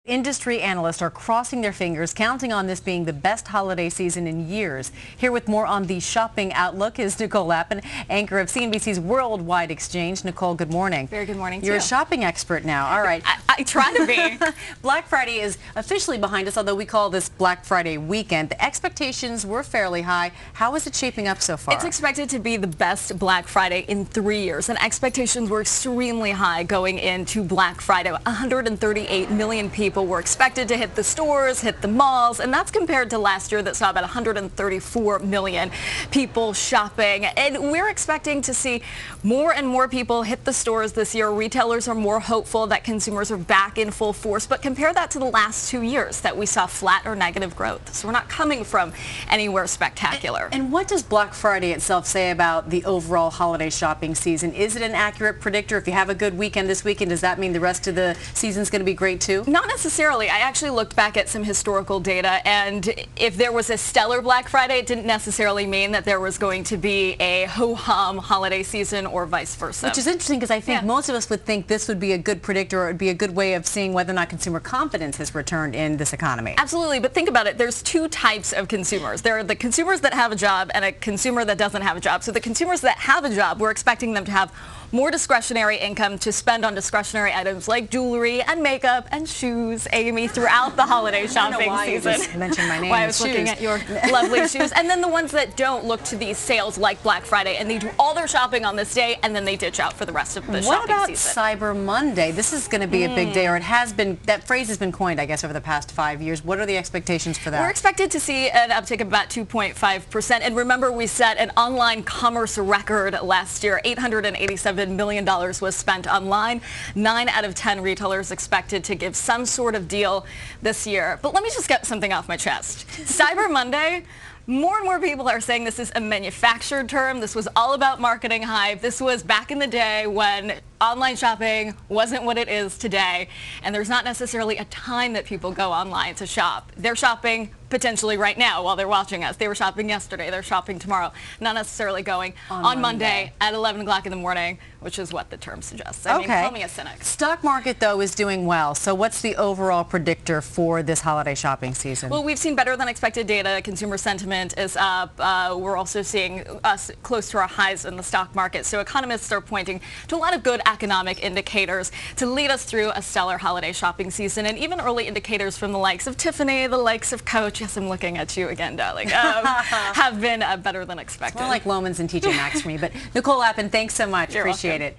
Industry analysts are crossing their fingers, counting on this being the best holiday season in years. Here with more on the shopping outlook is Nicole Lapin, anchor of CNBC's Worldwide Exchange. Nicole, good morning. Very good morning to you. You're a shopping expert now. All right. I try to be. Black Friday is officially behind us, although we call this Black Friday weekend. The expectations were fairly high. How is it shaping up so far? It's expected to be the best Black Friday in 3 years, and expectations were extremely high going into Black Friday. 138 million people were expected to hit the stores, hit the malls, and that's compared to last year that saw about 134 million people shopping. And we're expecting to see more and more people hit the stores this year. Retailers are more hopeful that consumers are back in full force, but compare that to the last 2 years that we saw flat or negative growth. So we're not coming from anywhere spectacular. And what does Black Friday itself say about the overall holiday shopping season? Is it an accurate predictor? If you have a good weekend this weekend, does that mean the rest of the season's going to be great too? Not necessarily. I actually looked back at some historical data, and if there was a stellar Black Friday, it didn't necessarily mean that there was going to be a ho-hum holiday season or vice versa. Which is interesting because I think most of us would think this would be a good predictor, or it would be a good way of seeing whether or not consumer confidence has returned in this economy. Absolutely, but think about it. There's two types of consumers. There are the consumers that have a job and a consumer that doesn't have a job. So the consumers that have a job, we're expecting them to have more discretionary income to spend on discretionary items like jewelry and makeup and shoes, Amy, throughout the holiday shopping season. You just mentioned my name. Why I was looking at your lovely shoes. And then the ones that don't look to these sales like Black Friday, and they do all their shopping on this day and then they ditch out for the rest of the shopping season. What about Cyber Monday? This is going to be a big day, or it has been. That phrase has been coined, I guess, over the past 5 years. What are the expectations for that? We're expected to see an uptick of about 2.5%. And remember, we set an online commerce record last year. $887 million was spent online. 9 out of 10 retailers expected to give some sort of deal this year. But let me just get something off my chest. Cyber Monday, more and more people are saying this is a manufactured term. This was all about marketing hype. This was back in the day when online shopping wasn't what it is today. And there's not necessarily a time that people go online to shop. They're shopping potentially right now while they're watching us. They were shopping yesterday. They're shopping tomorrow. Not necessarily going on Monday at 11 o'clock in the morning, which is what the term suggests. I mean, call me a cynic. Stock market, though, is doing well. So what's the overall predictor for this holiday shopping season? Well, we've seen better than expected data. Consumer sentiment is up. We're also seeing us close to our highs in the stock market. So economists are pointing to a lot of good economic indicators to lead us through a stellar holiday shopping season, and even early indicators from the likes of Tiffany, the likes of Coach, yes, I'm looking at you again, darling, have been better than expected. It's more like Loehmann's and TJ Maxx for me. But Nicole Lapin, thanks so much. You're Appreciate welcome. it.